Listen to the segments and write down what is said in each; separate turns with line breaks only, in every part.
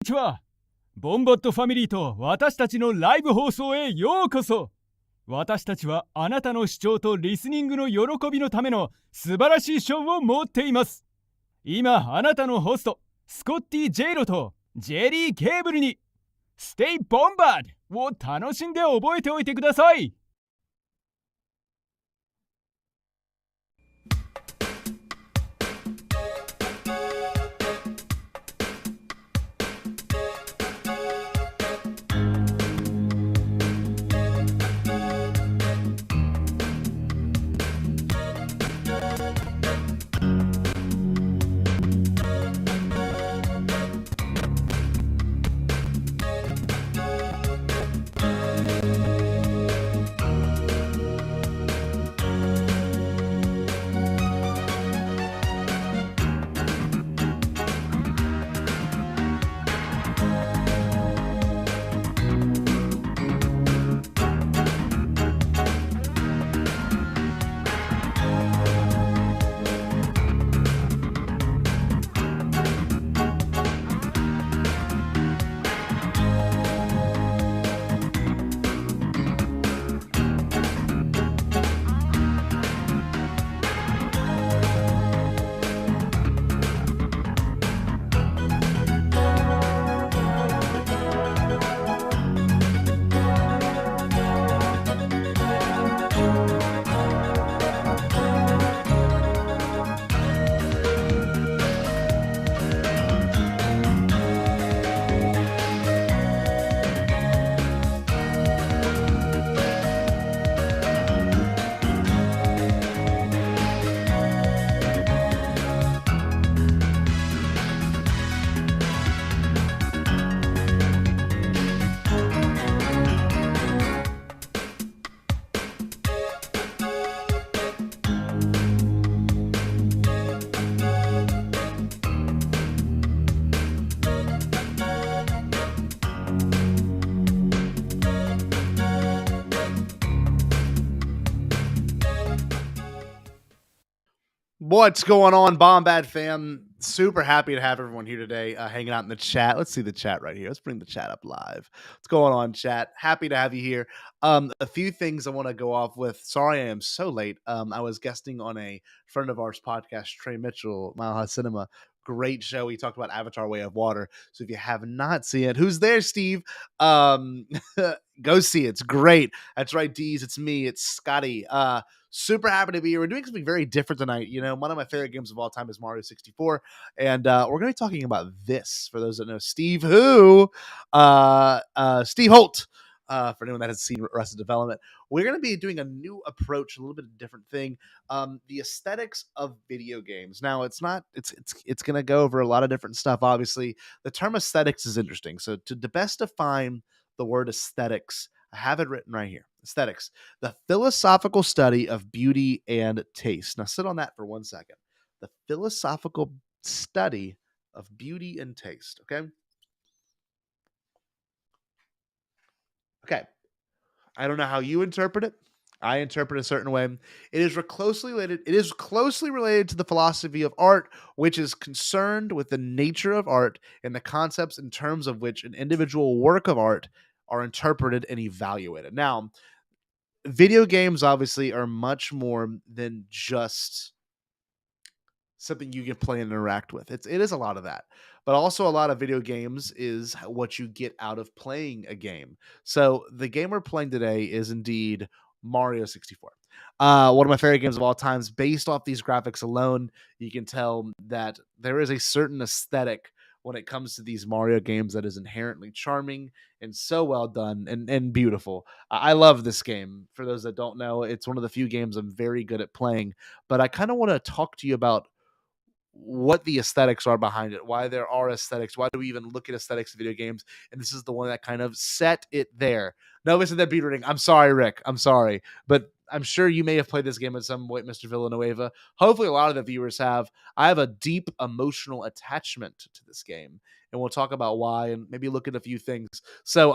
にちは。ボンバットファミリーと私たちのライブ放送へようこそ。私たちはあなたの視聴とリスニングの喜びのための素晴らしいショーを持っています。今あなたのホストスコッティ・ジェイロとジェリー・ケーブルにステイ・ボンバードを楽しんで覚えておいてください。
What's going on, Bombad fam? Super happy to have everyone here today hanging out in the chat. Let's see the chat right here. Let's bring the chat up live. What's going on, chat? Happy to have you here. A few things I want to go off with. Sorry I am so late. I was guesting on a friend of ours podcast, Trey Mitchell, Mile High Cinema. Great show. He talked about Avatar Way of Water. So if you have not seen it, who's there, Steve? Go see it. It's great. That's right, Deez. It's me. It's Scotty. Super happy to be here. We're doing something very different tonight. You know, one of my favorite games of all time is Mario 64. And we're going to be talking about this for those that know Steve who, Steve Holt. For anyone that has seen Arrested Development, we're going to be doing a new approach, a little bit of a different thing. The aesthetics of video games. Now, it's going to go over a lot of different stuff. Obviously, the term aesthetics is interesting. So, to best define the word aesthetics, I have it written right here. Aesthetics, the philosophical study of beauty and taste. Now, sit on that for 1 second. The philosophical study of beauty and taste. Okay. Okay. I don't know how you interpret it. I interpret it a certain way. It is closely related. It is closely related to the philosophy of art, which is concerned with the nature of art and the concepts in terms of which an individual work of art are interpreted and evaluated. Now, video games obviously are much more than just something you can play and interact with. It is a lot of that, but also a lot of video games is what you get out of playing a game. So the game we're playing today is indeed Mario 64. One of my favorite games of all times. Based off these graphics alone, you can tell that there is a certain aesthetic when it comes to these Mario games that is inherently charming and so well done and beautiful. I love this game. For those that don't know, it's one of the few games I'm very good at playing, but I kind of want to talk to you about what the aesthetics are behind it, why there are aesthetics, why do we even look at aesthetics in video games, and this is the one that kind of set it there. No, isn't that beat reading? I'm sorry, Rick. I'm sorry, but I'm sure you may have played this game at some point, Mr. Villanueva. Hopefully a lot of the viewers have. I have a deep emotional attachment to this game, and we'll talk about why and maybe look at a few things. So,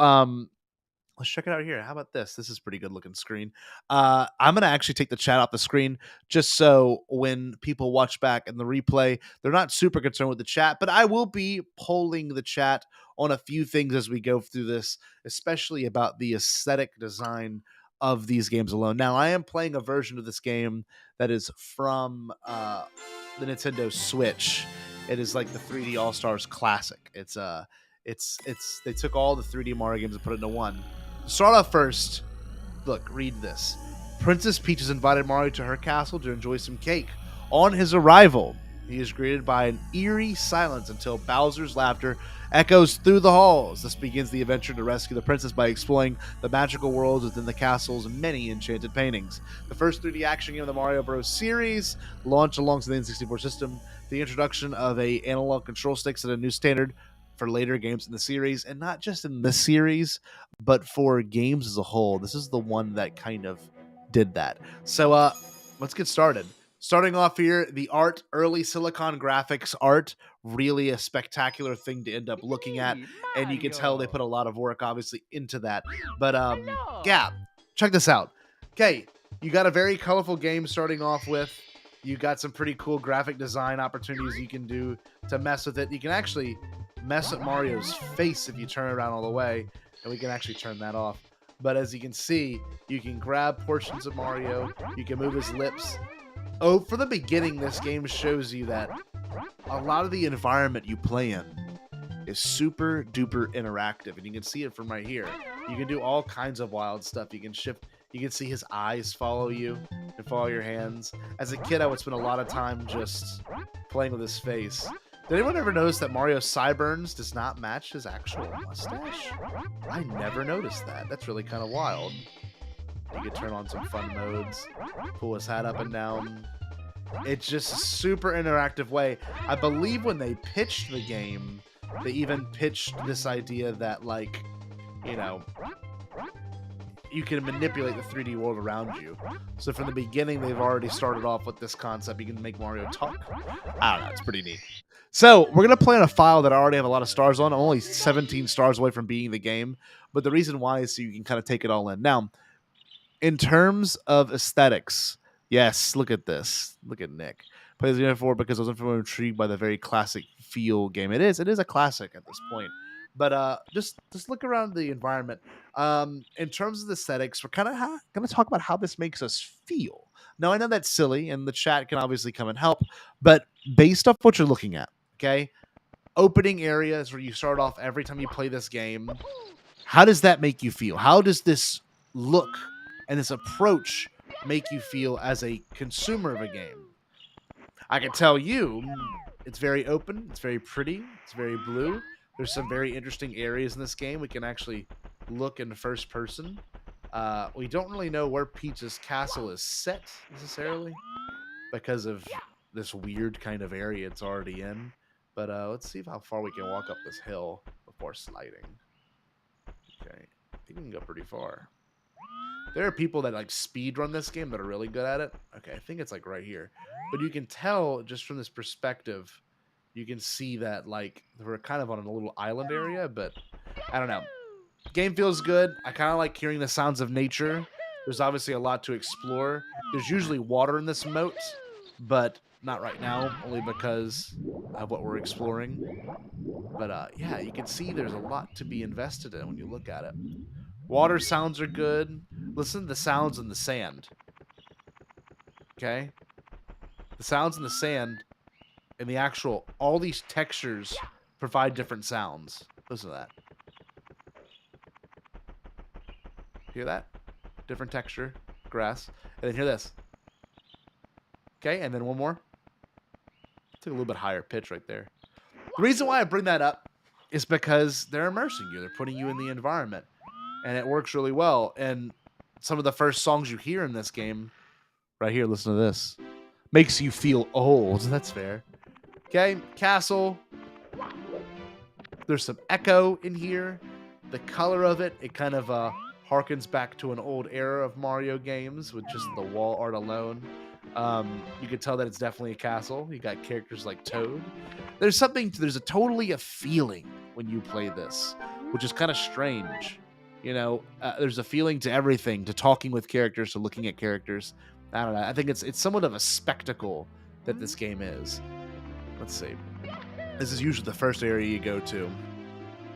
Let's check it out here. How about this? This is pretty good looking screen. I'm gonna actually take the chat off the screen just so when people watch back in the replay, they're not super concerned with the chat. But I will be polling the chat on a few things as we go through this, especially about the aesthetic design of these games alone. Now, I am playing a version of this game that is from the Nintendo Switch. It is like the 3D All Stars Classic. It's they took all the 3D Mario games and put it into one. Start off first. Look, read this. Princess Peach has invited Mario to her castle to enjoy some cake. On his arrival, he is greeted by an eerie silence until Bowser's laughter echoes through the halls. This begins the adventure to rescue the princess by exploring the magical worlds within the castle's many enchanted paintings. The first 3D action game of the Mario Bros. Series, launched alongside the N64 system, the introduction of a analog control stick set a new standard for later games in the series, and not just in this series, but for games as a whole. This is the one that kind of did that. So let's get started. Starting off here, the art, early Silicon graphics art, really a spectacular thing to end up looking at, and you can tell they put a lot of work obviously into that. But yeah, check this out. Okay, you got a very colorful game starting off with. You got some pretty cool graphic design opportunities you can do to mess with it. You can actually mess with Mario's face if you turn it around all the way, and we can actually turn that off. But as you can see, you can grab portions of Mario, you can move his lips. Oh, from the beginning, this game shows you that a lot of the environment you play in is super duper interactive, and you can see it from right here. You can do all kinds of wild stuff. You can shift, you can see his eyes follow you and follow your hands. As a kid, I would spend a lot of time just playing with his face. Did anyone ever notice that Mario's sideburns does not match his actual mustache? I never noticed that. That's really kind of wild. You can turn on some fun modes, pull his hat up and down. It's just a super interactive way. I believe when they pitched the game, they even pitched this idea that, like, you know, you can manipulate the 3D world around you. So from the beginning, they've already started off with this concept. You can make Mario talk. I don't know. It's pretty neat. So we're going to play on a file that I already have a lot of stars on. I'm only 17 stars away from beating the game. But the reason why is so you can kind of take it all in. Now, in terms of aesthetics, yes, look at this. Look at Nick. Played the game before because I was intrigued by the very classic feel game. It is a classic at this point. But just look around the environment. In terms of the aesthetics, we're kind of going to talk about how this makes us feel. Now, I know that's silly, and the chat can obviously come and help, but based off what you're looking at, okay? Opening areas where you start off every time you play this game. How does that make you feel? How does this look and this approach make you feel as a consumer of a game? I can tell you, it's very open, it's very pretty, it's very blue. There's some very interesting areas in this game. We can actually look in first person. We don't really know where Peach's castle is set necessarily because of this weird kind of area it's already in. But let's see how far we can walk up this hill before sliding. Okay, I think we can go pretty far. There are people that like speed run this game that are really good at it. Okay, I think it's like right here. But you can tell just from this perspective, you can see that like we're kind of on a little island area, but I don't know. Game feels good. I kind of like hearing the sounds of nature. There's obviously a lot to explore. There's usually water in this moat, but not right now, only because of what we're exploring. But yeah, you can see there's a lot to be invested in when you look at it. Water sounds are good. Listen to the sounds in the sand. Okay? The sounds in the sand and the actual, all these textures provide different sounds. Listen to that. Hear that? Different texture, grass. And then hear this. Okay, and then one more. Took a little bit higher pitch right there. The reason why I bring that up is because they're immersing you. They're putting you in the environment. And it works really well. And some of the first songs you hear in this game, right here, listen to this. Makes you feel old. That's fair. Okay, castle. There's some echo in here. The color of it, it kind of harkens back to an old era of Mario games with just the wall art alone. You can tell that it's definitely a castle. You got characters like Toad. There's a totally a feeling when you play this, which is kind of strange. There's a feeling to everything, to talking with characters, to looking at characters. I don't know. I think it's somewhat of a spectacle that this game is. Let's see. This is usually the first area you go to.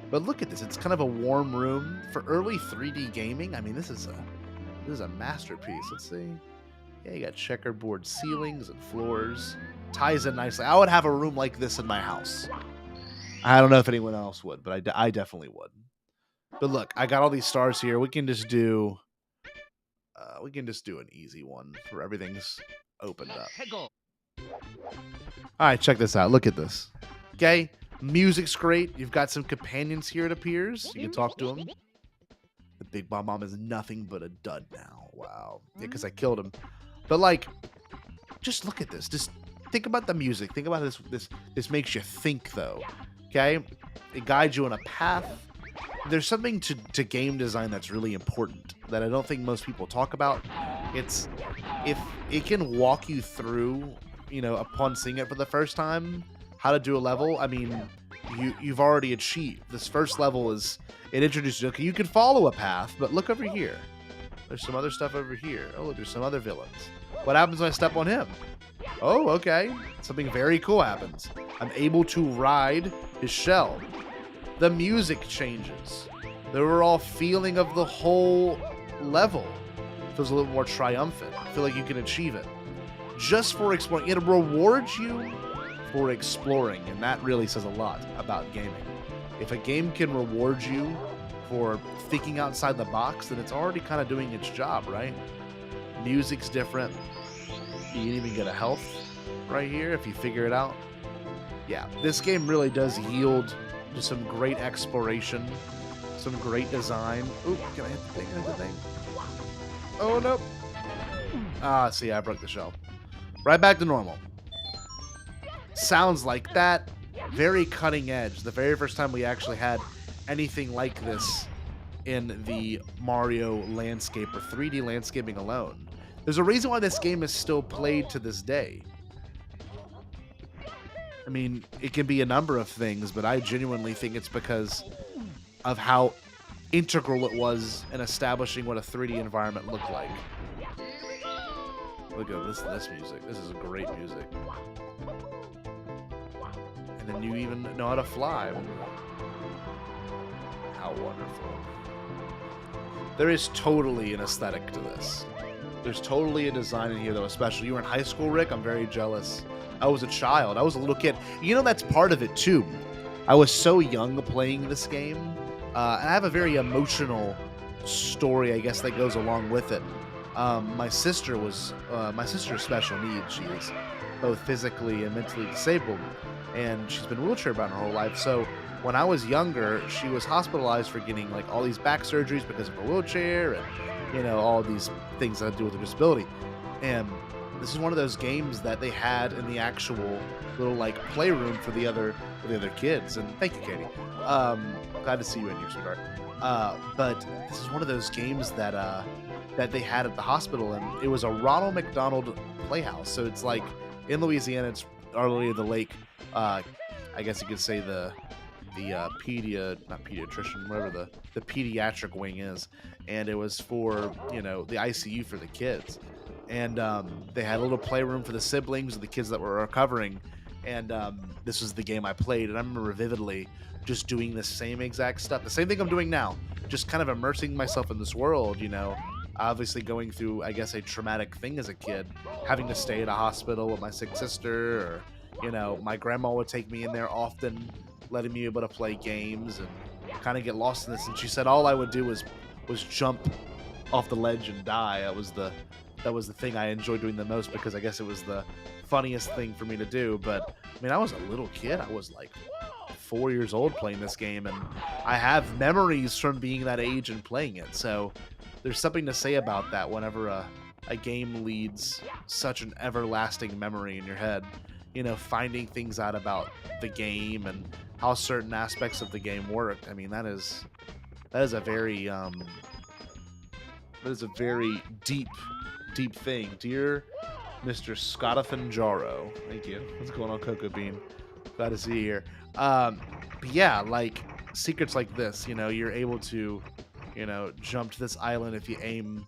But look at this. It's kind of a warm room for early 3D gaming. I mean, this is a masterpiece. Let's see. Yeah, you got checkerboard ceilings and floors. Ties in nicely. I would have a room like this in my house. I don't know if anyone else would, but I definitely would. But look, I got all these stars here. We can just do an easy one where everything's opened up. All right, check this out. Look at this. Okay, music's great. You've got some companions here, it appears. You can talk to them. The Big Bomb is nothing but a dud now. Wow. Yeah, because I killed him. But like, just look at this. Just think about the music. Think about this. This makes you think, though. Okay, it guides you on a path. There's something to game design that's really important that I don't think most people talk about. It's if it can walk you through, upon seeing it for the first time, how to do a level. I mean, you've already achieved. This first level it introduces you. Okay, you can follow a path, but look over here. There's some other stuff over here. Oh, there's some other villains. What happens when I step on him? Oh, okay. Something very cool happens. I'm able to ride his shell. The music changes. The overall feeling of the whole level feels a little more triumphant. I feel like you can achieve it. Just for exploring. It rewards you for exploring, and that really says a lot about gaming. If a game can reward you for thinking outside the box, then it's already kind of doing its job, right? Music's different. You can even get a health right here if you figure it out. Yeah, this game really does yield to some great exploration, some great design. Oop, can I hit the thing? Oh, no. Ah, see, I broke the shell. Right back to normal. Sounds like that. Very cutting edge. The very first time we actually had anything like this in the Mario landscape or 3D landscaping alone. There's a reason why this game is still played to this day. I mean, it can be a number of things, but I genuinely think it's because of how integral it was in establishing what a 3D environment looked like. Look at this music. This is great music. And then you even know how to fly. How wonderful. There is totally an aesthetic to this. There's totally a design in here, though, especially. You were in high school, Rick? I'm very jealous. I was a child. I was a little kid. That's part of it, too. I was so young playing this game. And I have a very emotional story, I guess, that goes along with it. My sister is special needs. She is both physically and mentally disabled. And she's been wheelchair bound her whole life. So when I was younger, she was hospitalized for getting like all these back surgeries because of her wheelchair and, all these things that have to do with her disability. And this is one of those games that they had in the actual little like playroom for the other kids. And thank you, Katie. Glad to see you in here, sweetheart. But this is one of those games that they had at the hospital, and it was a Ronald McDonald Playhouse. So it's like in Louisiana, it's Our Lady of the Lake. I guess you could say the pediatrician, whatever the pediatric wing is, and it was for the ICU for the kids. And they had a little playroom for the siblings of the kids that were recovering. And this was the game I played. And I remember vividly just doing the same exact stuff. The same thing I'm doing now. Just kind of immersing myself in this world, Obviously going through, I guess, a traumatic thing as a kid. Having to stay at a hospital with my sick sister. Or, my grandma would take me in there often, letting me be able to play games and kind of get lost in this. And she said all I would do was jump off the ledge and die. That was the thing I enjoyed doing the most, because I guess it was the funniest thing for me to do. But I mean, I was a little kid. I was like 4 years old playing this game, and I have memories from being that age and playing it. So there's something to say about that whenever a game leads such an everlasting memory in your head. Finding things out about the game and how certain aspects of the game work. I mean, that is a very deep thing. Dear Mr. Scotty Jayro, thank you. What's going on, Cocoa Bean? Glad to see you here. But yeah, like secrets like this, you're able to, jump to this island if you aim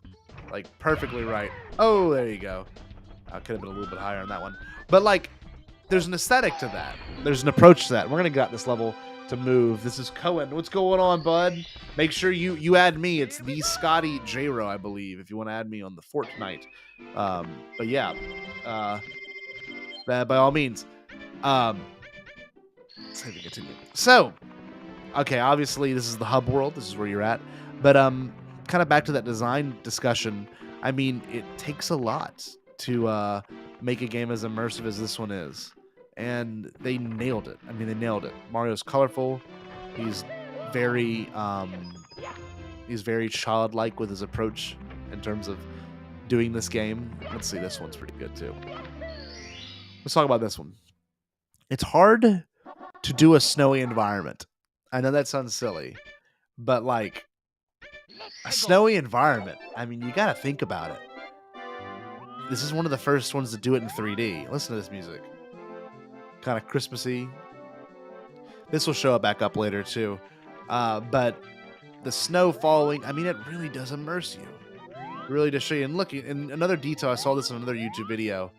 like perfectly right. Oh, there you go. I could have been a little bit higher on that one. But like, there's an aesthetic to that. There's an approach to that. We're gonna get this level to move. This is Cohen. What's going on, bud? Make sure you add me. It's the Scotty Jayro, I believe, if you want to add me on the Fortnite. But yeah, by all means. Let's continue. So, okay, obviously this is the hub world. This is where you're at. But kind of back to that design discussion. I mean, it takes a lot to make a game as immersive as this one is, and they nailed it. I mean, they nailed it. Mario's colorful. He's very childlike with his approach in terms of doing this game. Let's see, this one's pretty good too. Let's talk about this one. It's hard to do a snowy environment. I know that sounds silly, but like a snowy environment, I mean, you gotta think about it. This is one of the first ones to do it in 3D. Listen to this music. Kind of Christmassy. This will show it back up later too. But the snow falling, I mean, it really does immerse you. It really does show you. And look, in another detail, I saw this in another YouTube video.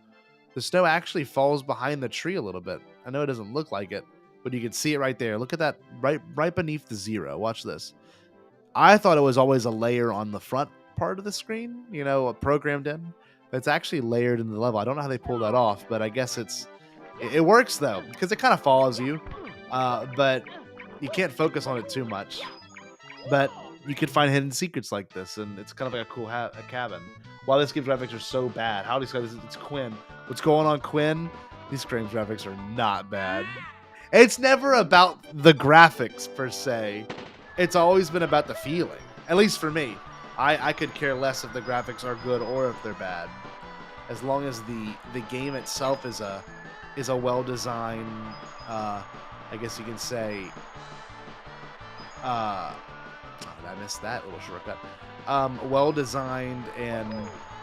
The snow actually falls behind the tree a little bit. I know it doesn't look like it, but you can see it right there. Look at that right beneath the 0. Watch this. I thought it was always a layer on the front part of the screen, programmed in. But it's actually layered in the level. I don't know how they pulled that off, but I guess it works though, because it kind of follows you. But you can't focus on it too much. But you can find hidden secrets like this, and it's kind of like a cool a cabin. While this game's graphics are so bad, how do you describe this? It's Quinn. What's going on, Quinn? These game's graphics are not bad. It's never about the graphics per se. It's always been about the feeling. At least for me. I could care less if the graphics are good or if they're bad. As long as the game itself is a well-designed, I guess you can say, did I miss that little shortcut? Well-designed and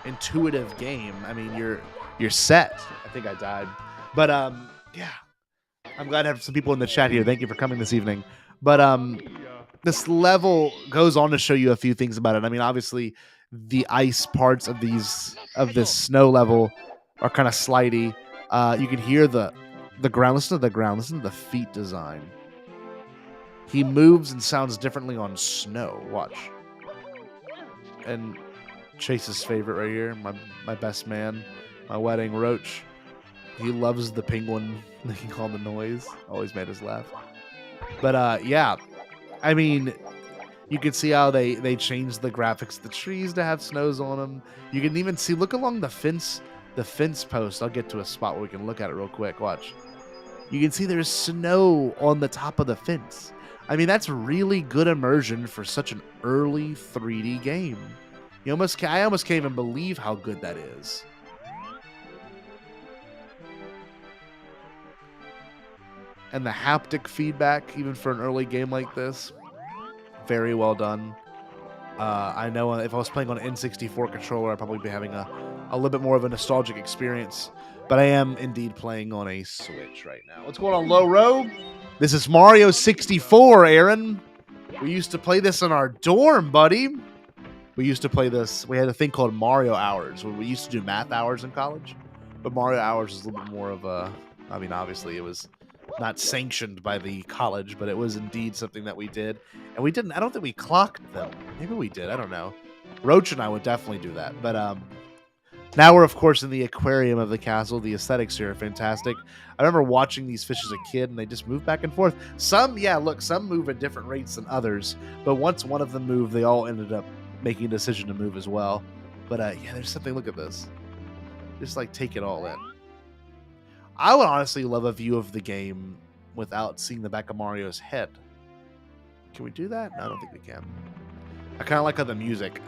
intuitive game. I mean, you're set. I think I died. But yeah. I'm glad to have some people in the chat here. Thank you for coming this evening. But this level goes on to show you a few things about it. I mean, obviously, the ice parts of this snow level are kind of slidey. You can hear the ground. Listen to the ground. Listen to the feet design. He moves and sounds differently on snow. Watch. And Chase's favorite right here, my best man, my wedding roach. He loves the penguin making all the noise. Always made us laugh. But yeah, I mean, you can see how they changed the graphics of the trees to have snows on them. You can even see, look along the fence post. I'll get to a spot where we can look at it real quick. Watch. You can see there's snow on the top of the fence. I mean, that's really good immersion for such an early 3D game. I almost can't even believe how good that is. And the haptic feedback, even for an early game like this, very well done. I know if I was playing on an N64 controller, I'd probably be having a little bit more of a nostalgic experience. But I am indeed playing on a Switch right now. What's going on, Low Rogue? This is Mario 64, Aaron. We used to play this in our dorm, buddy. We used to play this. We had a thing called Mario Hours, where we used to do math hours in college. But Mario Hours was a little bit more of a... I mean, obviously, it was not sanctioned by the college, but it was indeed something that we did. And we didn't... I don't think we clocked them. Maybe we did. I don't know. Roach and I would definitely do that. But now we're, of course, in the aquarium of the castle. The aesthetics here are fantastic. I remember watching these fish as a kid, and they just move back and forth. Some move at different rates than others. But once one of them moved, they all ended up making a decision to move as well. But yeah, there's something. Look at this. Just like take it all in. I would honestly love a view of the game without seeing the back of Mario's head. Can we do that? No, I don't think we can. I kind of like how the music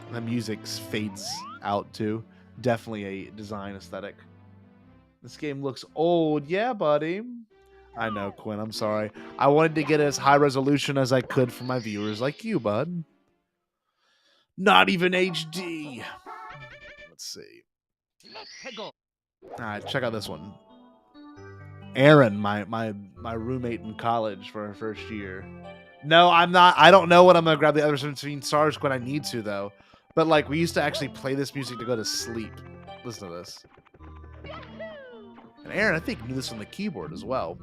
fades out too. Definitely a design aesthetic. This game looks old. Yeah, buddy. I know, Quinn. I'm sorry. I wanted to get as high resolution as I could for my viewers like you, bud. Not even HD. Let's see. All right, check out this one. Aaron, my roommate in college for our first year. No, I'm not. I don't know when I'm gonna grab the other 17 stars when I need to though. But like we used to actually play this music to go to sleep. Listen to this. And Aaron, I think knew this on the keyboard as well.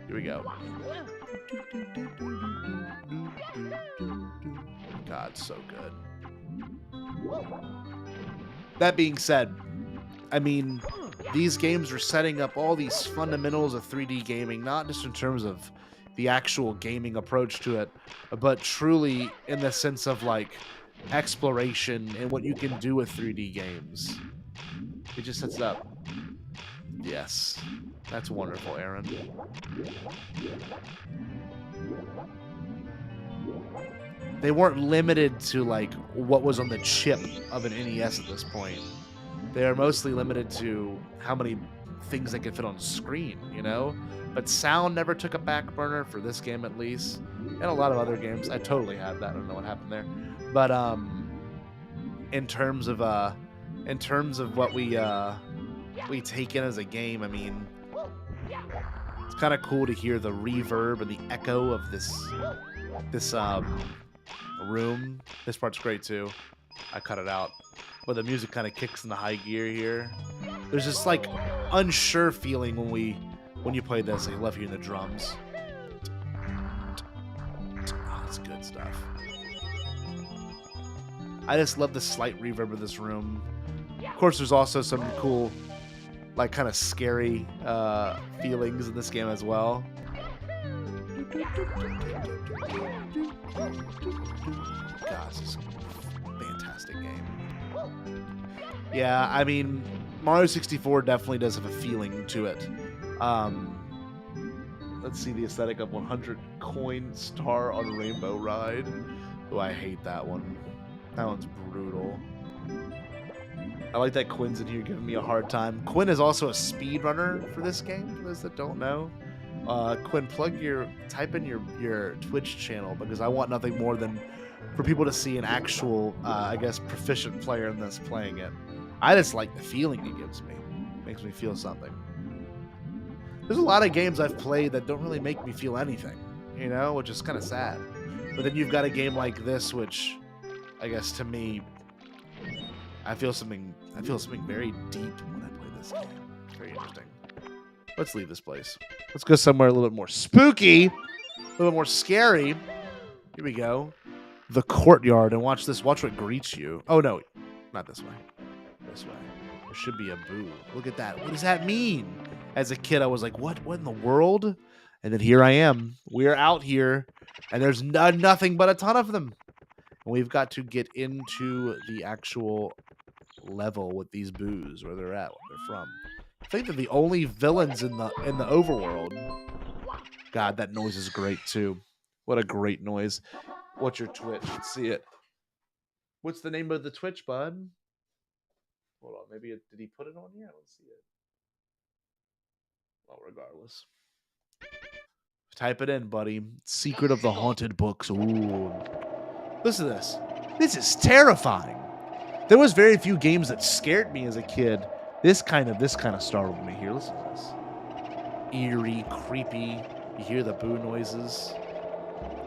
Here we go. God, so good. That being said, I mean, these games are setting up all these fundamentals of 3D gaming, not just in terms of the actual gaming approach to it, but truly in the sense of like exploration and what you can do with 3D games. It just sets it up. Yes. That's wonderful, Aaron. They weren't limited to like what was on the chip of an NES at this point. They are mostly limited to how many things they could fit on screen, you know? But sound never took a back burner for this game at least. And a lot of other games. I totally had that. I don't know what happened there. But in terms of what we take in as a game, I mean, it's kind of cool to hear the reverb and the echo of this room. This part's great too. I cut it out. But the music kind of kicks in the high gear here. There's this like unsure feeling when you play this. I love hearing the drums. Oh, that's good stuff. I just love the slight reverb of this room. Of course, there's also some cool, like kind of scary feelings in this game as well. God, this is a fantastic game. Yeah, I mean, Mario 64 definitely does have a feeling to it. Let's see the aesthetic of 100 coin star on Rainbow Ride. Oh, I hate that one. That one's brutal. I like that Quinn's in here giving me a hard time. Quinn is also a speedrunner for this game, for those that don't know. Quinn, type in your Twitch channel, because I want nothing more than for people to see an actual, I guess, proficient player in this playing it. I just like the feeling it gives me. It makes me feel something. There's a lot of games I've played that don't really make me feel anything, you know, which is kind of sad. But then you've got a game like this, which, I guess, to me, I feel something very deep when I play this game. It's very interesting. Let's leave this place. Let's go somewhere a little bit more spooky, a little bit more scary. Here we go. The courtyard, and watch this. Watch what greets you. Oh, no. Not this way. This way. There should be a boo. Look at that. What does that mean? As a kid, I was like, what in the world? And then here I am. We're out here, and there's nothing but a ton of them. And we've got to get into the actual level with these boos, where they're at, where they're from. I think they're the only villains in the overworld. God, that noise is great too. What a great noise. What's your Twitch? Let's see it. What's the name of the Twitch, bud? Hold on, maybe did he put it on here? Let's see it. Well, regardless. Type it in, buddy. Secret of the Haunted Books. Ooh. Listen to this. This is terrifying. There was very few games that scared me as a kid. This kind of startled me here. Listen to this. Eerie, creepy. You hear the boo noises.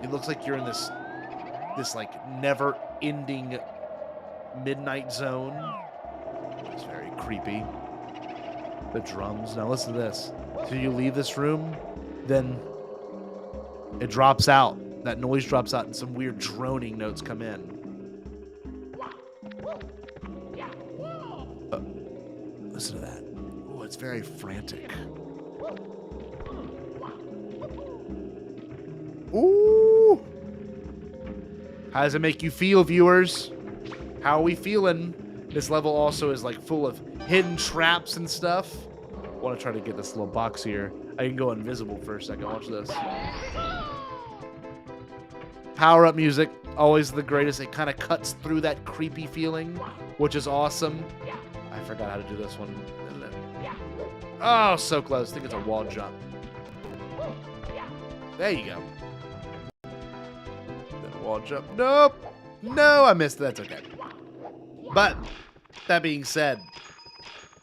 It looks like you're in this like never-ending midnight zone. It's very creepy. The drums. Now listen to this. So you leave this room, then it drops out. That noise drops out, and some weird droning notes come in. Listen to that. Oh, it's very frantic. Ooh. How does it make you feel, viewers? How are we feeling? This level also is like full of hidden traps and stuff. I want to try to get this little box here. I can go invisible for a second. Watch this. Power up music, always the greatest. It kind of cuts through that creepy feeling, which is awesome. I forgot how to do this one. Oh, so close. I think it's a wall jump. There you go. Then a wall jump. Nope. No, I missed it. That's okay. But that being said,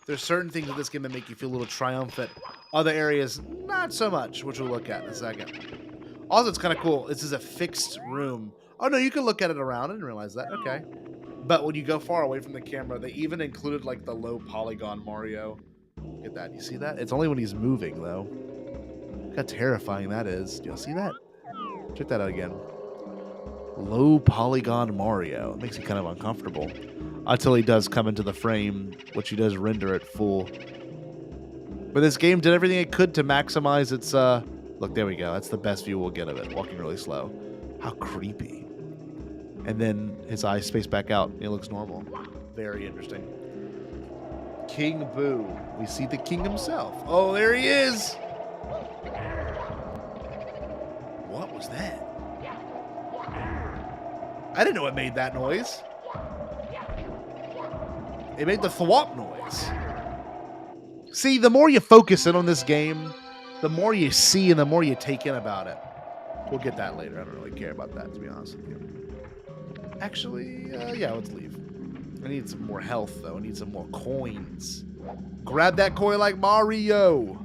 There's certain things in this game that make you feel a little triumphant. Other areas, not so much, which we'll look at in a second. Also, it's kind of cool. This is a fixed room. Oh, no, you can look at it around. I didn't realize that. Okay. But when you go far away from the camera, they even included, like, the low polygon Mario. Look at that. You see that? It's only when he's moving, though. Look how terrifying that is. Do y'all see that? Check that out again. Low polygon Mario. It makes you kind of uncomfortable. Until he does come into the frame, which he does render at full. But this game did everything it could to maximize its, Look, there we go. That's the best view we'll get of it. Walking really slow. How creepy. And then his eyes space back out. It looks normal. Very interesting. King Boo. We see the king himself. Oh, there he is. What was that? I didn't know it made that noise. It made the thwop noise. See, the more you focus in on this game, the more you see and the more you take in about it. We'll get that later. I don't really care about that, to be honest with you. Actually, yeah, let's leave. I need some more health, though. I need some more coins. Grab that coin like Mario.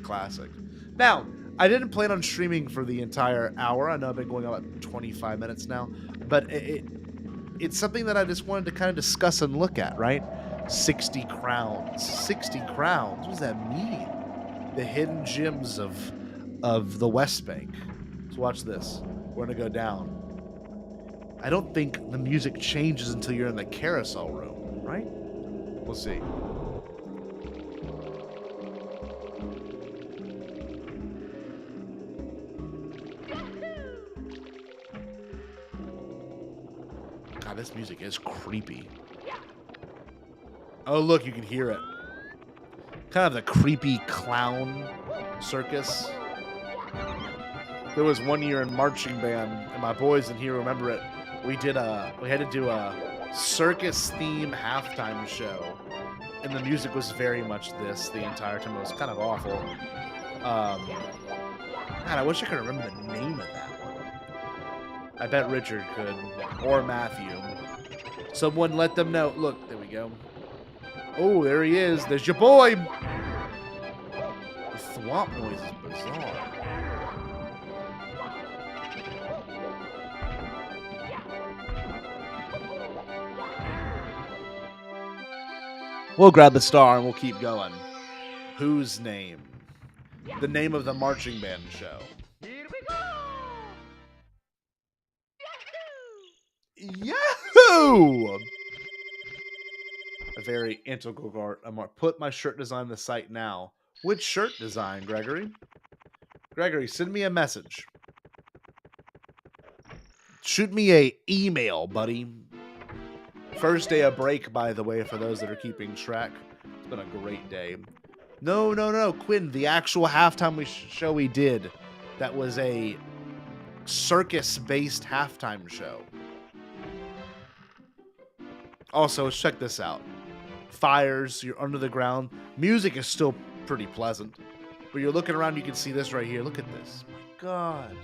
Classic. Now, I didn't plan on streaming for the entire hour. I know I've been going about 25 minutes now. But it's something that I just wanted to kind of discuss and look at, right? 60 crowns. 60 crowns? What does that mean? The hidden gems of the West Bank. So watch this. We're going to go down. I don't think the music changes until you're in the carousel room, right? We'll see. God, this music is creepy. Oh, look, you can hear it. Kind of the creepy clown circus. There was one year in marching band, and my boys in here remember it. We had to do a circus theme halftime show, and the music was very much this the entire time. It was kind of awful. God, I wish I could remember the name of that one. I bet Richard could, or Matthew. Someone let them know. Look, there we go. Oh, there he is. There's your boy. The thwomp noise is bizarre. We'll grab the star and we'll keep going. Whose name? The name of the marching band show.
Here we go!
Yahoo! A very integral part. I'm going to put my shirt design on the site now. Which shirt design, Gregory? Gregory, send me a message. Shoot me a email, buddy. First day of break, by the way, for those that are keeping track. It's been a great day. No, Quinn, the actual halftime show we did, that was a circus-based halftime show. Also, check this out. Fires, you're under the ground. Music is still pretty pleasant. But you're looking around, you can see this right here. Look at this. My God.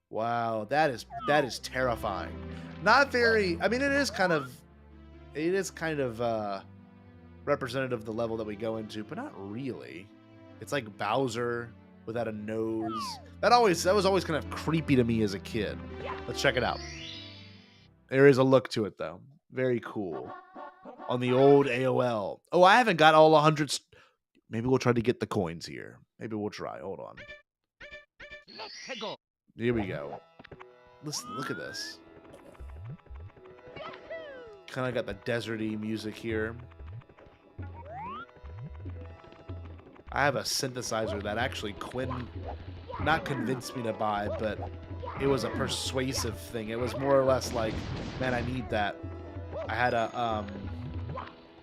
Wow, that is terrifying. Not very, I mean, it is kind of representative of the level that we go into, but not really. It's like Bowser without a nose. That was always kind of creepy to me as a kid. Let's check it out. There is a look to it though. Very cool. On the old AOL. Oh, I haven't got all 100. Maybe we'll try to get the coins here. Maybe we'll try. Hold on.
Let's go.
Here we go. Listen, look at this. Kind of got the deserty music here. I have a synthesizer that actually Quinn not convinced me to buy, but it was a persuasive thing. It was more or less like, man, I need that. I had a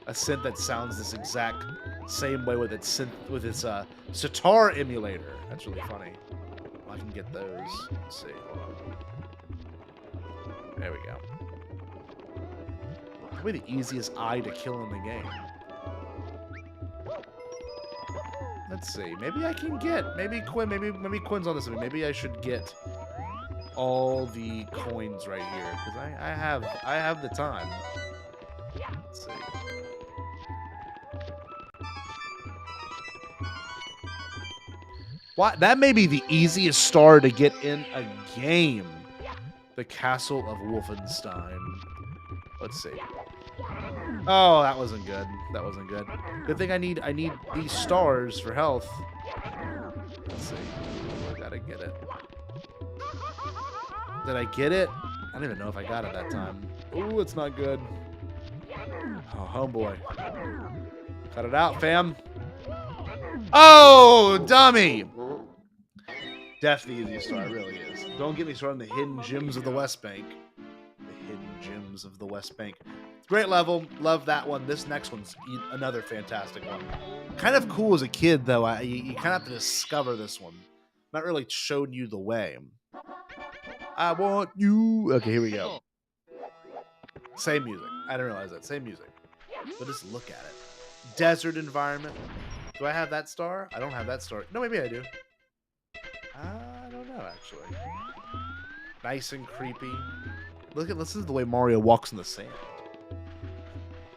synth that sounds this exact same way with its sitar emulator. That's really funny. I can get those. Let's see. Hold on. There we go. Probably the easiest eye to kill in the game. Let's see. Maybe I can get. Maybe Quinn's on this with me. Maybe I should get all the coins right here because I have the time. Let's see. What? That may be the easiest star to get in a game. The Castle of Wolfenstein. Let's see. Oh, that wasn't good. That wasn't good. Good thing I need these stars for health. Let's see. I gotta get it. Did I get it? I don't even know if I got it that time. Ooh, it's not good. Oh, homeboy. Cut it out, fam. Oh, dummy! Death the easiest star, it really is. Don't get me started on the hidden gems of the West Bank. The hidden gems of the West Bank. Great level. Love that one. This next one's another fantastic one. Kind of cool as a kid, though. You kind of have to discover this one. Not really showing you the way. I want you. Okay, here we go. Same music. I didn't realize that. Same music. But just look at it. Desert environment. Do I have that star? I don't have that star. No, maybe I do. I don't know, actually. Nice and creepy. Listen to the way Mario walks in the sand.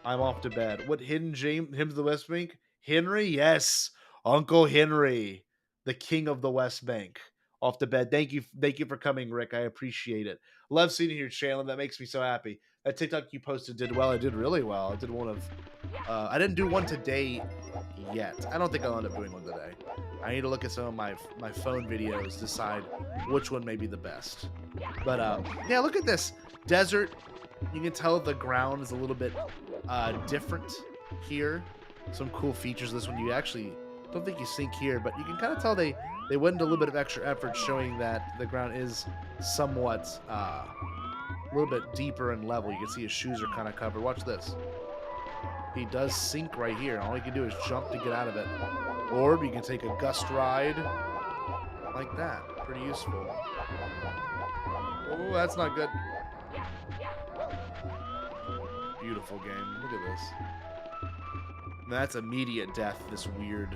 I'm off to bed. What hidden gem of the West Bank? Henry? Yes. Uncle Henry. The king of the West Bank. Off to bed. Thank you for coming, Rick. I appreciate it. Love seeing your channel. That makes me so happy. That TikTok you posted did well. I did really well. I did one of I didn't do one today yet. I don't think I'll end up doing one today. I need to look at some of my phone videos, decide which one may be the best. But yeah, look at this. Desert. You can tell the ground is a little bit different here. Some cool features of this one. You actually don't think you sink here, but you can kind of tell they went into a little bit of extra effort showing that the ground is somewhat a little bit deeper in level. You can see his shoes are kind of covered. Watch this. He does sink right here. All you can do is jump to get out of it. Or you can take a gust ride like that. Pretty useful. Oh, that's not good. Beautiful game. Look at this. That's immediate death, this weird,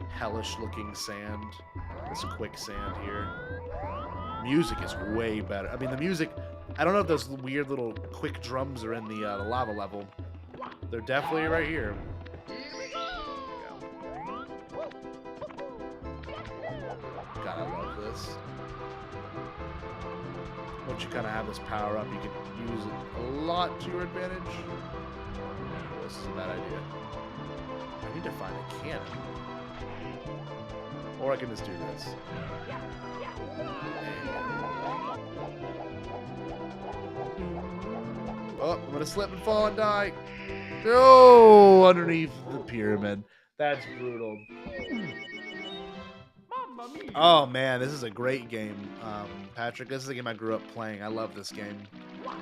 hellish looking sand. This quicksand here. Music is way better. I mean, the music, I don't know if those weird little quick drums are in the lava level. They're definitely right here. God, I love this. Once you kind of have this power up, you can use it a lot to your advantage. This is a bad idea. I need to find a cannon. Or I can just do this. Oh, I'm gonna slip and fall and die. Oh, underneath the pyramid. That's brutal. Oh man, this is a great game, Patrick. This is the game I grew up playing. I love this game.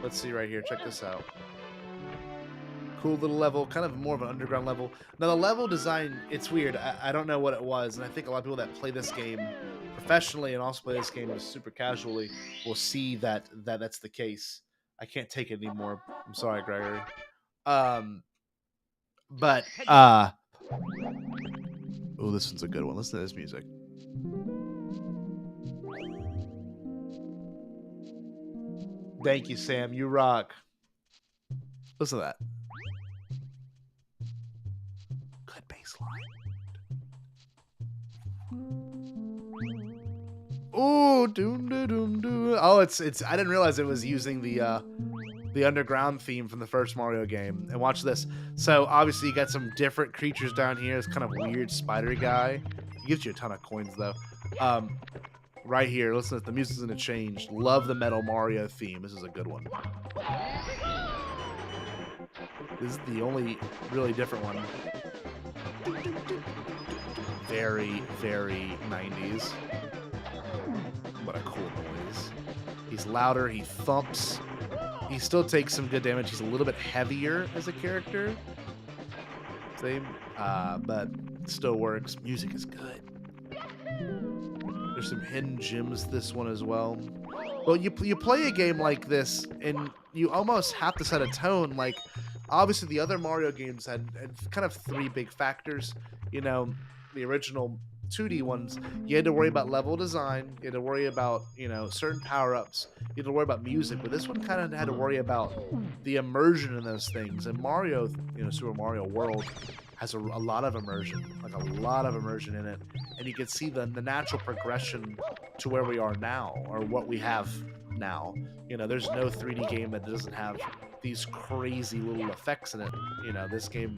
Let's see right here. Check this out. Cool little level, kind of more of an underground level. Now the level design, it's weird. I don't know what it was, and I think a lot of people that play this game professionally and also play this game just super casually will see that that's the case. I can't take it anymore. I'm sorry, Gregory. But oh, this one's a good one. Listen to this music. Thank you, Sam. You rock. Listen to that. Good bass line. Oh, doom doom doom doom. Oh, it's. I didn't realize it was using the underground theme from the first Mario game. And watch this. So obviously you got some different creatures down here. This kind of weird spider guy. He gives you a ton of coins though. Right here, listen, the music's gonna change. Love the Metal Mario theme. This is a good one. This is the only really different one. Very, very 90s. What a cool noise. He's louder, he thumps. He still takes some good damage. He's a little bit heavier as a character. Same, but it still works. Music is good. There's some hidden gems this one as well. Well, you play a game like this, and you almost have to set a tone. Like, obviously, the other Mario games had kind of three big factors. You know, the original 2D ones, you had to worry about level design. You had to worry about, you know, certain power-ups. You had to worry about music. But this one kind of had to worry about the immersion in those things. And Mario, you know, Super Mario World has a lot of immersion, like a lot of immersion in it. and you can see the natural progression to where we are now, or what we have now. You know, there's no 3D game that doesn't have these crazy little effects in it. You know, this game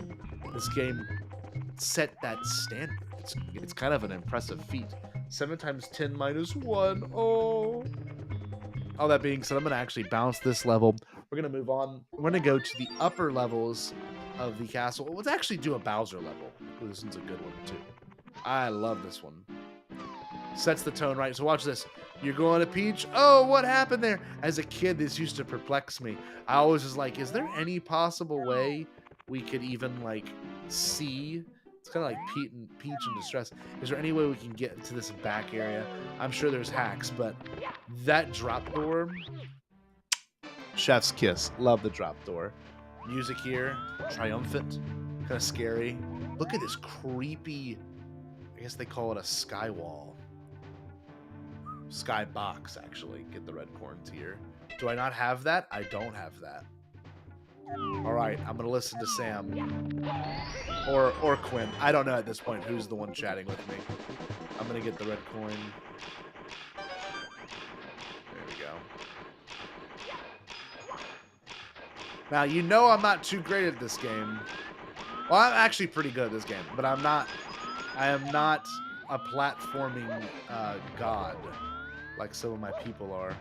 set that standard. It's kind of an impressive feat. 7 times 10 minus 1. Oh. All that being said, I'm going to actually bounce this level. We're going to move on. We're going to go to the upper levels of the castle. Let's actually do a Bowser level. Ooh, this one's a good one, too. I love this one. Sets the tone right. So watch this. You're going to Peach. Oh, what happened there? As a kid, this used to perplex me. I always was like, is there any possible way we could even, like, see? It's kind of like Peach in distress. Is there any way we can get to this back area? I'm sure there's hacks, but that drop door, chef's kiss. Love the drop door. Music here, triumphant, kind of scary. Look at this creepy, I guess they call it a sky wall. Sky box, actually. Get the red corns here. Do I not have that? I don't have that. All right, I'm gonna listen to Sam or Quinn. I don't know at this point who's the one chatting with me. I'm gonna get the red coin. There we go. Now you know I'm not too great at this game. Well, I'm actually pretty good at this game, but I am not a platforming god like some of my people are.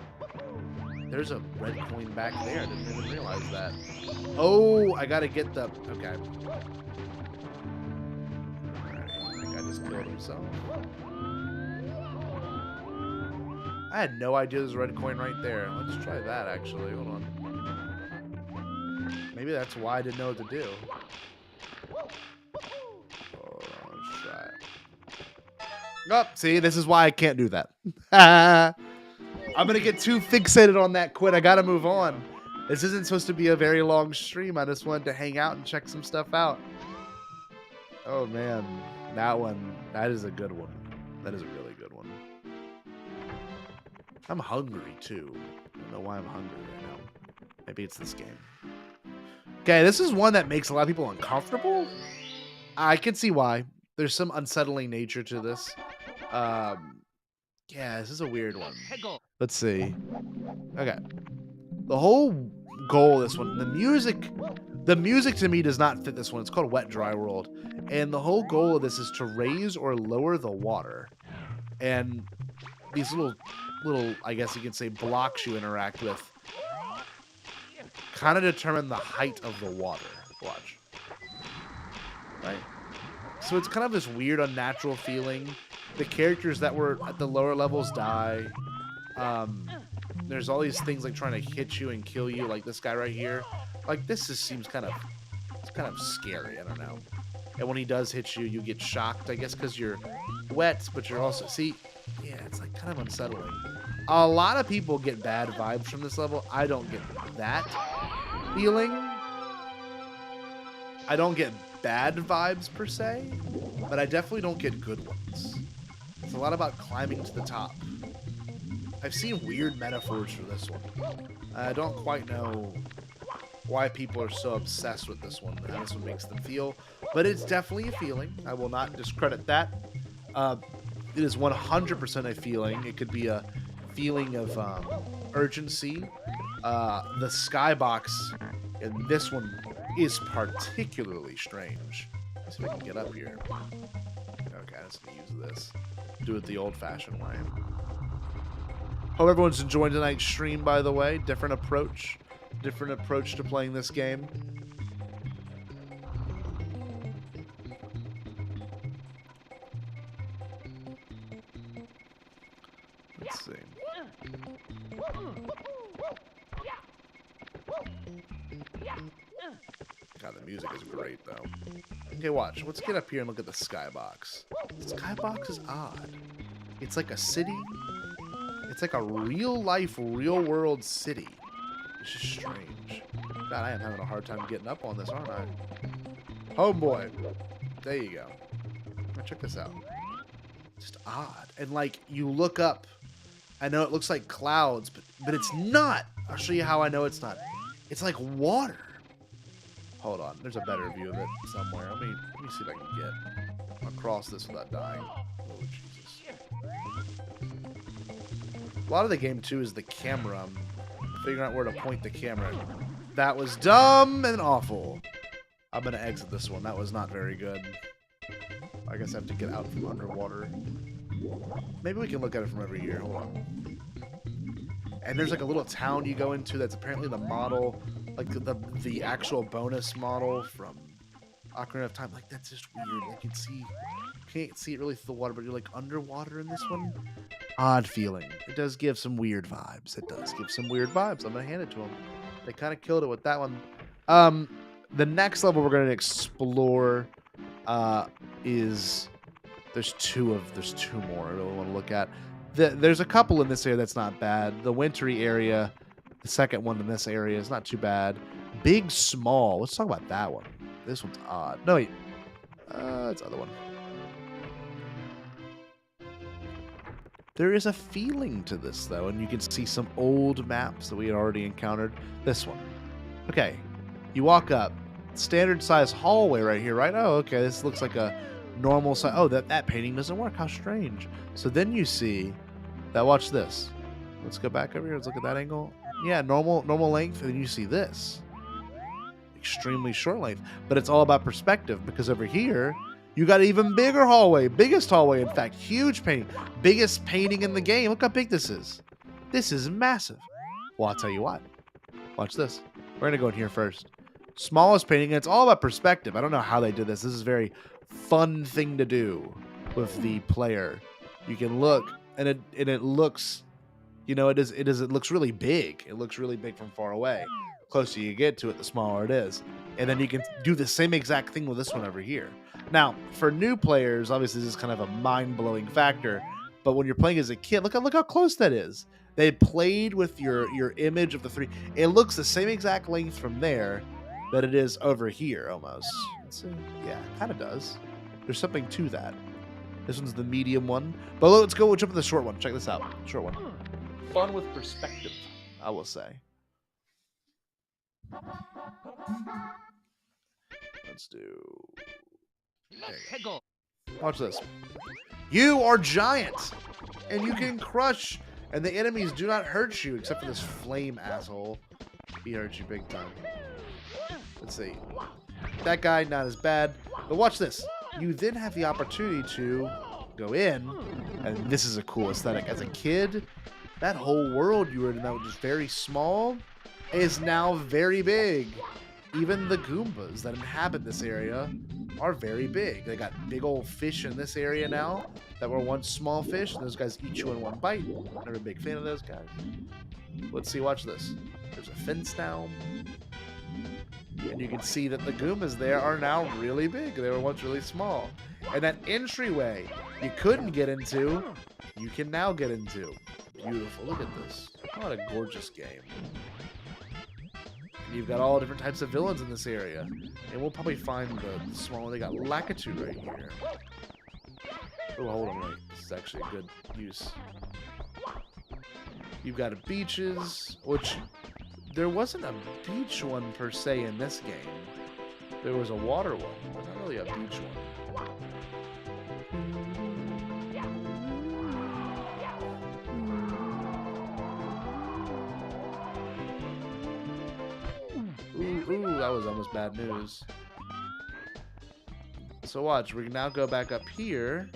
There's a red coin back there. I didn't even realize that. Oh, I gotta get the... Okay. Alright, I think I just killed himself. I had no idea there's a red coin right there. Let's try that, actually. Hold on. Maybe that's why I didn't know what to do. Hold on, let's try it. Oh, see, this is why I can't do that. I'm going to get too fixated on that quit. I got to move on. This isn't supposed to be a very long stream. I just wanted to hang out and check some stuff out. Oh, man. That is a good one. That is a really good one. I'm hungry, too. I don't know why I'm hungry right now. Maybe it's this game. Okay, this is one that makes a lot of people uncomfortable. I can see why. There's some unsettling nature to this. Yeah, this is a weird one. Let's see. Okay. The whole goal of this one, the music to me does not fit this one. It's called Wet Dry World. And the whole goal of this is to raise or lower the water. And these little, I guess you could say, blocks you interact with kind of determine the height of the water. Watch. Right? So it's kind of this weird, unnatural feeling. The characters that were at the lower levels die. There's all these things like trying to hit you and kill you, like this guy right here. Like this just seems kind of scary. I don't know. And when he does hit you, you get shocked. I guess because you're wet, but you're also yeah, it's like kind of unsettling. A lot of people get bad vibes from this level. I don't get that feeling. I don't get bad vibes per se, but I definitely don't get good ones. It's a lot about climbing to the top. I've seen weird metaphors for this one. I don't quite know why people are so obsessed with this one, how this one makes them feel, but it's definitely a feeling. I will not discredit that. It is 100% a feeling. It could be a feeling of urgency. The skybox in this one is particularly strange. Let's see if I can get up here. Okay, I'm just gonna use this. Do it the old-fashioned way. Hope everyone's enjoying tonight's stream, by the way. Different approach to playing this game. Let's see. God, the music is great, though. Okay, watch. Let's get up here and look at the skybox. The skybox is odd. It's like a city. It's like a real-life, real-world city. It's just strange. God, I am having a hard time getting up on this, aren't I? Homeboy. There you go. Now check this out. Just odd. And, like, you look up. I know it looks like clouds, but it's not. I'll show you how I know it's not. It's like water. Hold on. There's a better view of it somewhere. Let me see if I can get across this without dying. Oh, A lot of the game too is the camera. Figuring out where to point the camera. That was dumb and awful. I'm gonna exit this one. That was not very good. I guess I have to get out from underwater. Maybe we can look at it from over here. Hold on. And there's like a little town you go into that's apparently the model, like the actual bonus model from Ocarina of Time. Like that's just weird. Like you can't see it really through the water, but you're like underwater in this one. Odd feeling. It does give some weird vibes. It does give some weird vibes. I'm gonna hand it to them. They kind of killed it with that one. The next level we're gonna explore is there's two more I really want to look at. There's a couple in this area that's not bad. The wintry area, the second one in this area is not too bad. Big, small. Let's talk about that one. This one's odd. No, wait. It's the other one. There is a feeling to this, though, and you can see some old maps that we had already encountered. This one. Okay. You walk up. Standard size hallway right here, right? Oh, okay. This looks like a normal size. Oh, that painting doesn't work. How strange. So then you see that. Watch this. Let's go back over here. Let's look at that angle. Yeah, normal length. And then you see this. Extremely short length. But it's all about perspective, because over here, you got an even bigger hallway. Biggest hallway, in fact. Huge painting. Biggest painting in the game. Look how big this is. This is massive. Well, I'll tell you what. Watch this. We're going to go in here first. Smallest painting, and it's all about perspective. I don't know how they did this. This is a very fun thing to do with the player. You can look, and it looks, you know, it looks really big. It looks really big from far away. The closer you get to it, the smaller it is. And then you can do the same exact thing with this one over here. Now, for new players, obviously this is kind of a mind-blowing factor. But when you're playing as a kid, look how close that is. They played with your image of the three. It looks the same exact length from there that it is over here, almost. Yeah, it kind of does. There's something to that. This one's the medium one. But let's go jump to the short one. Check this out. Short one. Fun with perspective, I will say. Let's do... Watch this. You are giant, and you can crush, and the enemies do not hurt you, except for this flame asshole. He hurts you big time. Let's see. That guy, not as bad. But watch this. You then have the opportunity to go in, and this is a cool aesthetic. As a kid, that whole world you were in that was just very small is now very big. Even the Goombas that inhabit this area are very big. They got big old fish in this area now that were once small fish, and those guys eat you in one bite. Never a big fan of those guys. Let's see, watch this. There's a fence now. And you can see that the Goombas there are now really big. They were once really small. And that entryway you couldn't get into, you can now get into. Beautiful. Look at this. What a gorgeous game. And you've got all different types of villains in this area. And we'll probably find the small one. They got Lakitu right here. Oh, hold on, wait. This is actually a good use. You've got beaches, which... There wasn't a beach one per se in this game. There was a water one, but not really a beach one. Ooh, that was almost bad news. So watch, we can now go back up here,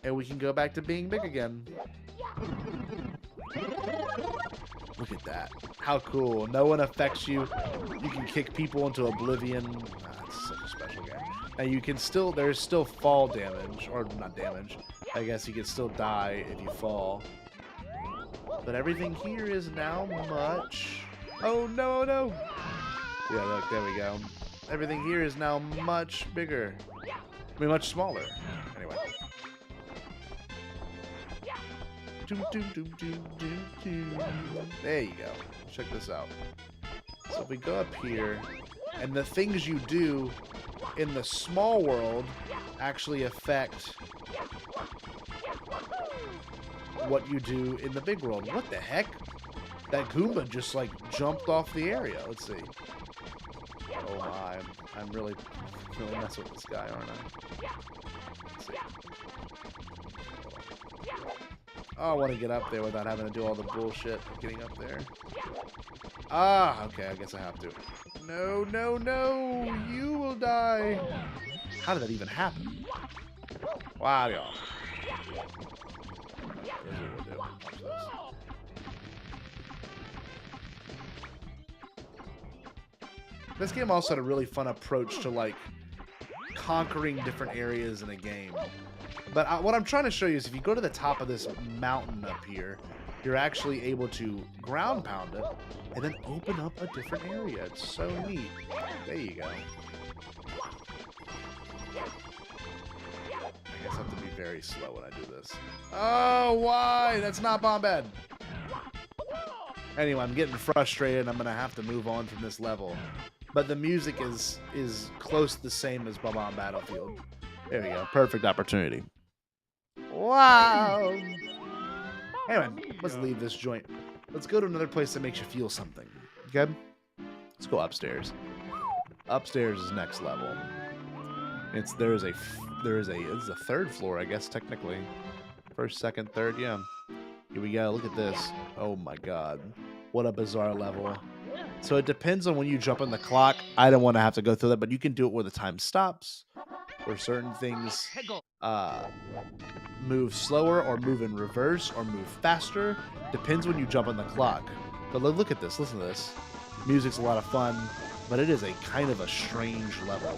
and we can go back to being big again. Look at that. How cool. No one affects you. You can kick people into oblivion. It's such a special game. And you can still, there's still fall damage. Or not damage. I guess you can still die if you fall. But everything here is now much... Oh, no, no. Yeah, look, there we go. Everything here is now much bigger. I mean, much smaller. Anyway. There you go. Check this out. So if we go up here, and the things you do in the small world actually affect what you do in the big world. What the heck? That Goomba just like jumped off the area. Let's see. Oh my, I'm really messing with this guy, aren't I? Let's see. Oh, I want to get up there without having to do all the bullshit of getting up there. Ah, okay, I guess I have to. No, no, no! You will die! How did that even happen? Wow, y'all. Here's what we'll do. Watch this. This game also had a really fun approach to, like, conquering different areas in a game. But what I'm trying to show you is if you go to the top of this mountain up here, you're actually able to ground pound it and then open up a different area. It's so neat. There you go. I guess I have to be very slow when I do this. Oh, why? That's not Bombad. Anyway, I'm getting frustrated and I'm going to have to move on from this level. But the music is close to the same as Bombad Battlefield. There we go. Perfect opportunity. Wow. Anyway, let's leave this joint. Let's go to another place that makes you feel something. Okay? Let's go upstairs. Upstairs is next level. There is a third floor, I guess, technically. First, second, third, yeah. Here we go. Look at this. Oh my god. What a bizarre level. So it depends on when you jump on the clock. I don't want to have to go through that, but you can do it where the time stops, where certain things move slower or move in reverse or move faster. Depends when you jump on the clock. But look at this. Listen to this. Music's a lot of fun, but it is a kind of a strange level.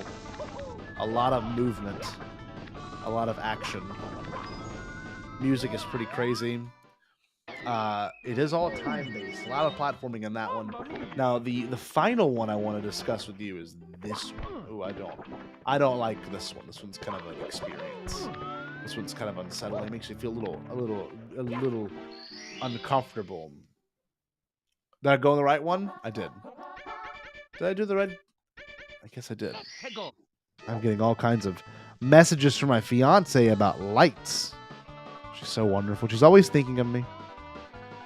A lot of movement. A lot of action. Music is pretty crazy. It is all time-based. A lot of platforming in that one. Now, the final one I want to discuss with you is this one. Ooh, I don't like this one. This one's kind of an experience. This one's kind of unsettling. It makes you feel a little uncomfortable. Did I go on the right one? I did. Did I do the right? I guess I did. I'm getting all kinds of messages from my fiance about lights. She's so wonderful. She's always thinking of me.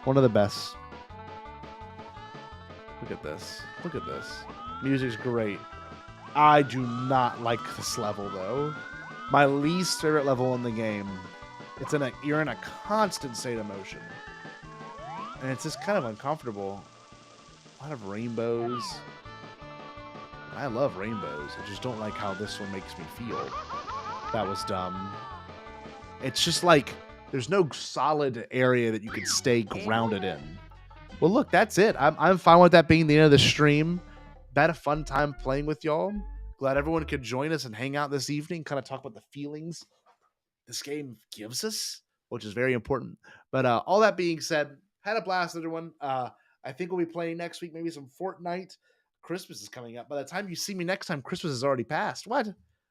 One of the best. Look at this. Look at this. Music's great. I do not like this level, though. My least favorite level in the game. You're in a constant state of motion. And it's just kind of uncomfortable. A lot of rainbows. I love rainbows. I just don't like how this one makes me feel. That was dumb. It's just like there's no solid area that you can stay grounded in. Well, look, that's it. I'm fine with that being the end of the stream. Had a fun time playing with y'all. Glad everyone could join us and hang out this evening, kind of talk about the feelings this game gives us, which is very important. But all that being said, had a blast, everyone. I think we'll be playing next week, maybe some Fortnite. Christmas is coming up. By the time you see me next time, Christmas has already passed. What?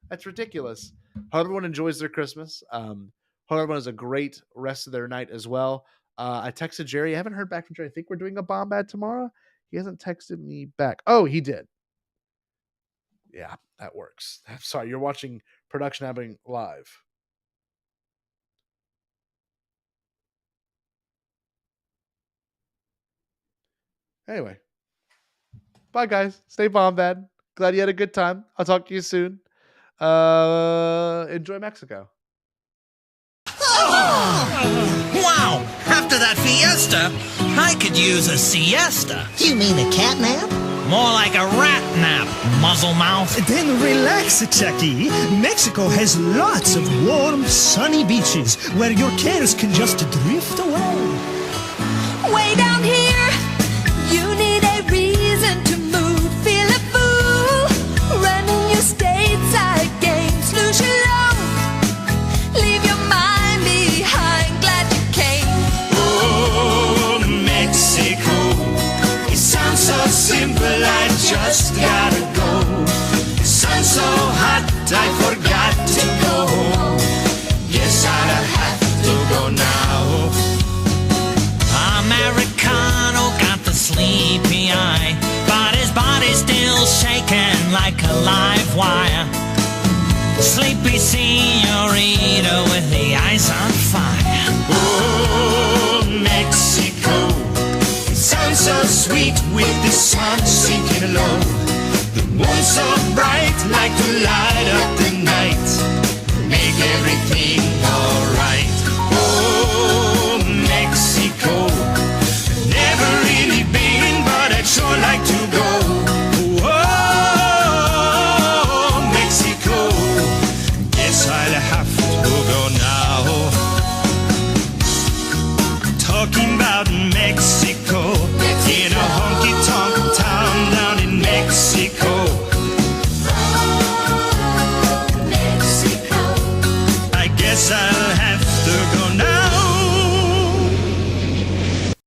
That's ridiculous. Hope everyone enjoys their Christmas. Hope everyone has a great rest of their night as well. I texted Jerry. I haven't heard back from Jerry. I think we're doing a Bombad tomorrow. He hasn't texted me back. Oh, he did. Yeah, that works. I'm sorry, you're watching production happening live. Anyway. Bye, guys. Stay Bombad. Glad you had a good time. I'll talk to you soon. Enjoy Mexico.
Wow! After that fiesta, I could use a siesta.
You mean a cat nap?
More like a rat nap, muzzle mouth.
Then relax, Chucky. Mexico has lots of warm, sunny beaches where your cares can just drift away.
Way down here, you need a reason to move. Feel a fool, running your stateside games. Lose your love, leave your mind behind. Glad you came.
Oh, Mexico. It sounds so simple, I just gotta go. Sun's so hot, I forgot to go home. Guess I'd have to go now. Americano got the sleepy eye, but his body's still shaking like a live wire. Sleepy señorita with the eyes on fire. Oh, Mexico. It sounds so sweet with the sun sinking low. The moon so bright like to light up the night.